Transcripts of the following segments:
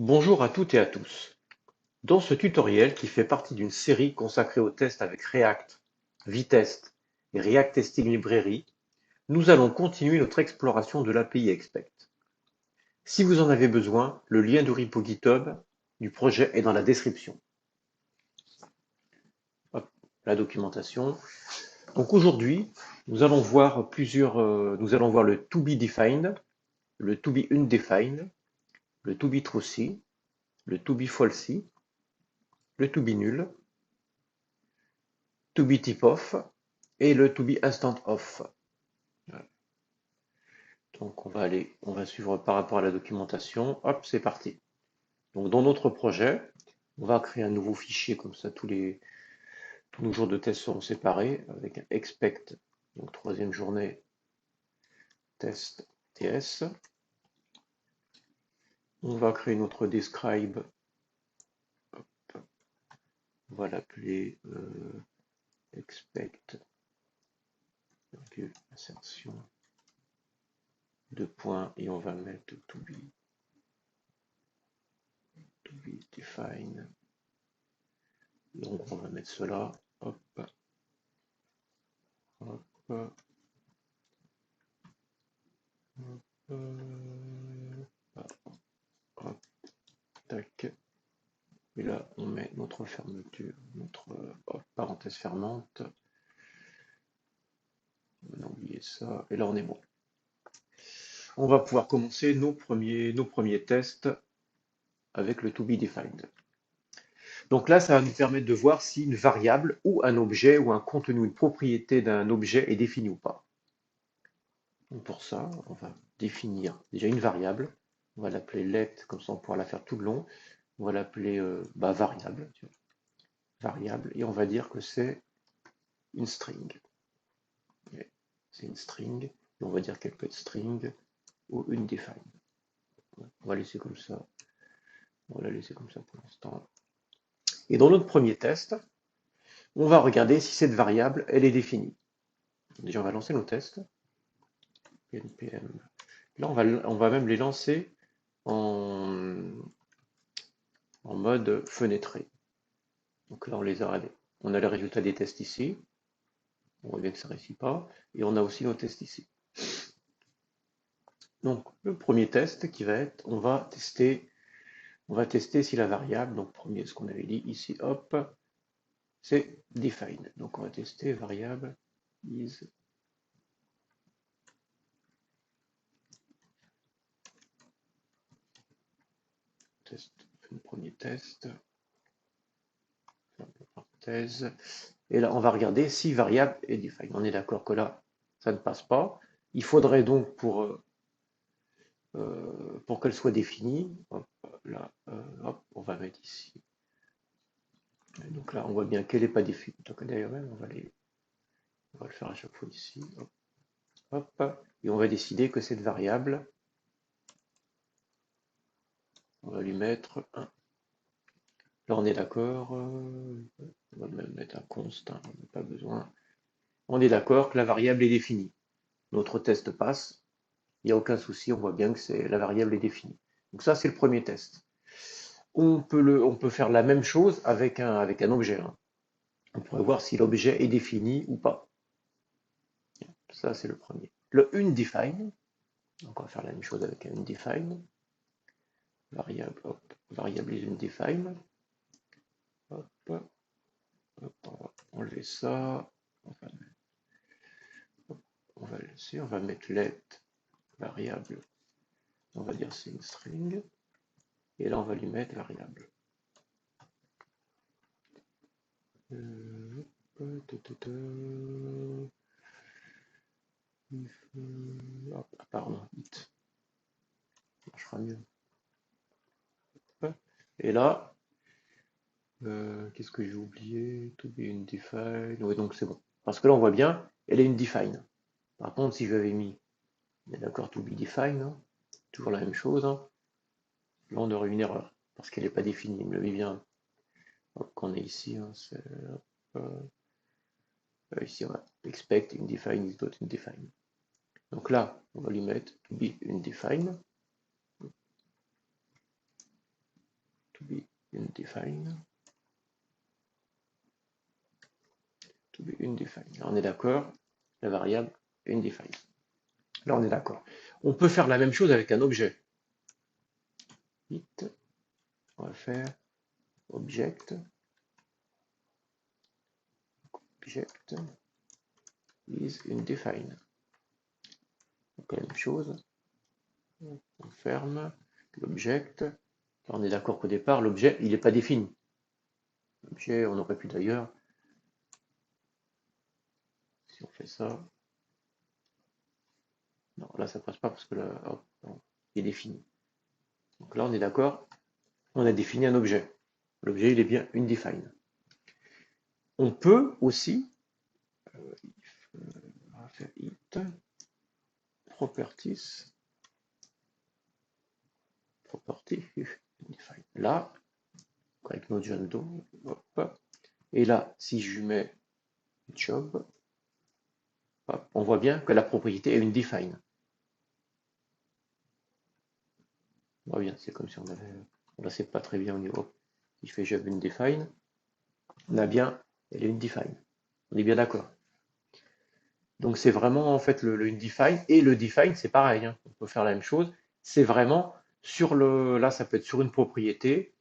Bonjour à toutes et à tous. Dans ce tutoriel qui fait partie d'une série consacrée aux tests avec React, Vitest et React Testing Library, nous allons continuer notre exploration de l'API Expect. Si vous en avez besoin, le lien du repo GitHub du projet est dans la description. Hop, la documentation. Donc aujourd'hui, nous allons voir nous allons voir le to be defined, le to be undefined, le to be truthy, le to be falsy, le to be null, to be tip off et le to be instant off. Voilà. Donc on va suivre par rapport à la documentation. Hop, c'est parti. Donc dans notre projet, on va créer un nouveau fichier comme ça, tous nos jours de test seront séparés avec un expect, donc troisième journée test TS. On va créer notre describe. On va l'appeler expect insertion deux points et on va mettre to be define. Donc on va mettre cela. Hop, hop, hop, hop, tac. Et là, on met notre fermeture, notre parenthèse fermante. On a oublié ça. Et là, on est bon. On va pouvoir commencer nos premiers tests avec le to be defined. Donc là, ça va nous permettre de voir si une variable ou un objet ou un contenu, une propriété d'un objet est définie ou pas. Donc pour ça, on va définir déjà une variable. On va l'appeler let, comme ça on pourra la faire tout le long. On va l'appeler variable. Variable, et on va dire que c'est une string. C'est une string, et on va dire qu'elle peut être string ou une define. On va laisser comme ça. On va la laisser comme ça pour l'instant. Et dans notre premier test, on va regarder si cette variable, elle est définie. Déjà, on va lancer nos tests. npm. Là, on va même les lancer en mode fenêtré. Donc là, on a le résultat des tests ici. On voit bien que ça ne réussit pas. Et on a aussi nos tests ici. Donc, le premier test qui va être, on va tester si la variable, donc premier, ce qu'on avait dit ici, hop, c'est define. Donc, on va tester variable is test, le premier test, parenthèse, et là, on va regarder si variable est define. On est d'accord que là, ça ne passe pas. Il faudrait donc pour qu'elle soit définie, hop, là, hop, on va mettre ici. Et donc là, on voit bien qu'elle n'est pas définie. Donc d'ailleurs même, on va le faire à chaque fois ici. Hop, hop, et on va décider que cette variable, on va lui mettre 1. Là, on est d'accord. On va même mettre un const, hein, on n'a pas besoin. On est d'accord que la variable est définie. Notre test passe. Il n'y a aucun souci, on voit bien que la variable est définie. Donc ça, c'est le premier test. On peut faire la même chose avec un objet. Hein. On pourrait voir si l'objet est défini ou pas. Ça, c'est le premier. Le undefined, donc on va faire la même chose avec un undefined. Variable, hop, variable is undefined. Hop, hop, on va enlever ça. On va laisser, on va mettre let variable. On va dire c'est une string. Et là, on va lui mettre variable. Pardon, it. Ça marchera mieux. Et là, qu'est-ce que j'ai oublié? To be undefined. Oui, donc c'est bon. Parce que là, on voit bien, elle est undefined. Par contre, si j'avais mis, d'accord, to be defined, hein, toujours la même chose, hein, là, on aurait une erreur. Parce qu'elle n'est pas définie. Il me le met bien. Qu'on est ici, hein, ici, on va expect undefined is not undefined. Donc là, on va lui mettre to be undefined. undefined. To be undefined. Là, on est d'accord, la variable est undefined. Là, on est d'accord. On peut faire la même chose avec un objet. It, on va faire object is undefined. Donc, la même chose. On ferme l'object. On est d'accord qu'au départ, l'objet, il n'est pas défini. L'objet, on aurait pu d'ailleurs, si on fait ça, non, là ça passe pas parce que là, hop, non, il est défini. Donc là, on est d'accord, on a défini un objet. L'objet, il est bien undefined. On peut aussi, on va faire it properties property undefined. Là, avec notre Jando, hop, et là, si je lui mets job, hop, on voit bien que la propriété est undefined. On voit bien, c'est comme si on avait, là c'est pas très bien au niveau. Si je fais job undefined, on a bien, elle est undefined. On est bien d'accord. Donc c'est vraiment en fait le undefined et le define, c'est pareil, hein. On peut faire la même chose. C'est vraiment sur le, là ça peut être sur une propriété,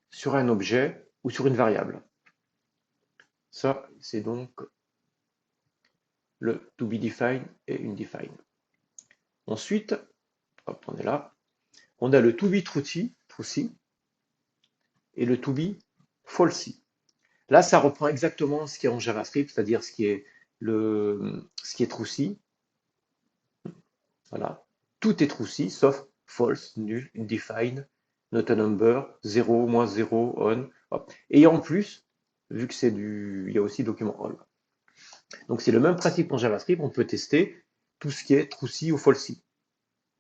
sur un objet ou sur une variable. Ça, c'est donc le to be defined et undefined. Ensuite, hop, on est là. On a le to be truthy et le to be falsy. Là, ça reprend exactement ce qui est en JavaScript, c'est-à-dire ce qui est truthy. Voilà. Tout est truthy, sauf false, nul, undefined, not a number, 0, moins 0, on. Hop. Et en plus, vu que c'est il y a aussi document all. Donc c'est le même principe en JavaScript, on peut tester tout ce qui est truthy ou falsy.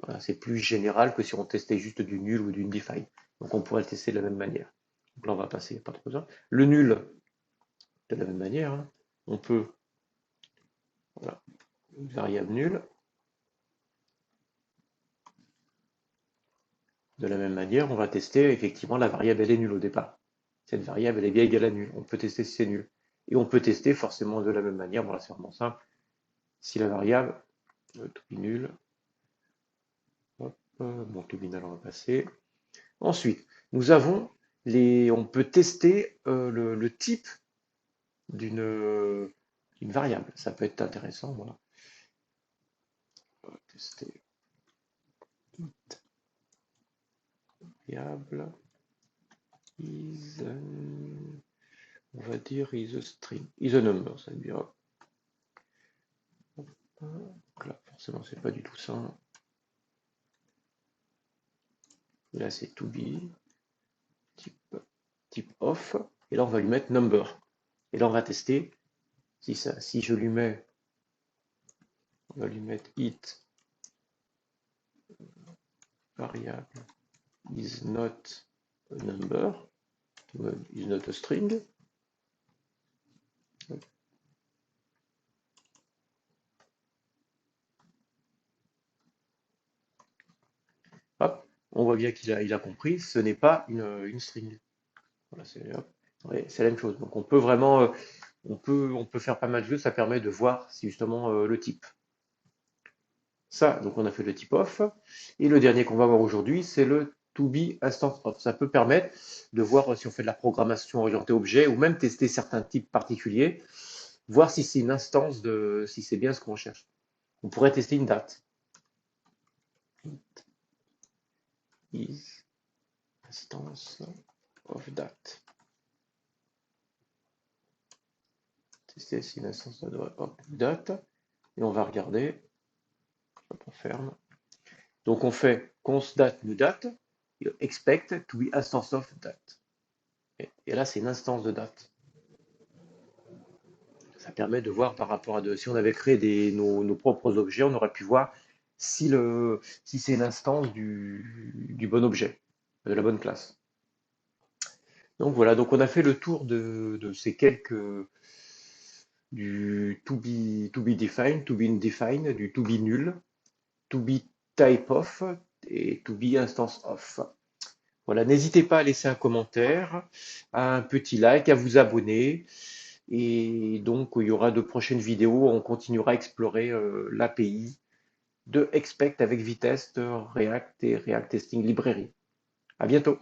Voilà, c'est plus général que si on testait juste du nul ou du undefined. Donc on pourrait le tester de la même manière. Donc là, on va passer, pas trop besoin. Le nul, de la même manière, hein, on peut, voilà, une variable nulle. De la même manière, on va tester effectivement la variable elle est nulle au départ. Cette variable elle est bien égale à nulle. On peut tester si c'est nul. Et on peut tester forcément de la même manière, bon là c'est vraiment simple, si la variable to be nulle, hop, bon to be null on va passer. Ensuite, nous avons on peut tester le type d'une variable. Ça peut être intéressant, voilà. On va tester variable is on va dire is a string, is a number, ça veut dire. Donc là, forcément, c'est pas du tout ça. Et là, c'est to be, type off. Et là, on va lui mettre number. Et là, on va tester si je lui mets, on va lui mettre it variable is not a number, is not a string. Hop, on voit bien qu'il a compris, ce n'est pas une string. Voilà, c'est la même chose. Donc on peut vraiment, on peut faire pas mal de choses, ça permet de voir si justement le type. Ça, donc on a fait le type off. Et le dernier qu'on va voir aujourd'hui, c'est le to be instance of. Ça peut permettre de voir si on fait de la programmation orientée objet ou même tester certains types particuliers, voir si c'est une instance si c'est bien ce qu'on cherche. On pourrait tester une date. Is instance of date. Tester si une instance de date. Et on va regarder. On ferme. Donc on fait const date new date, expect to be instance of date. Et là, c'est une instance de date. Ça permet de voir par rapport à si on avait créé nos propres objets, on aurait pu voir si c'est l'instance du bon objet, de la bonne classe. Donc voilà, donc on a fait le tour de ces du to be defined, to be undefined, du to be nul, to be type of et to be instance of. Voilà, n'hésitez pas à laisser un commentaire, un petit like, à vous abonner. Et donc, il y aura de prochaines vidéos. On continuera à explorer l'API de Expect avec Vitest, React et React Testing Librairie. À bientôt.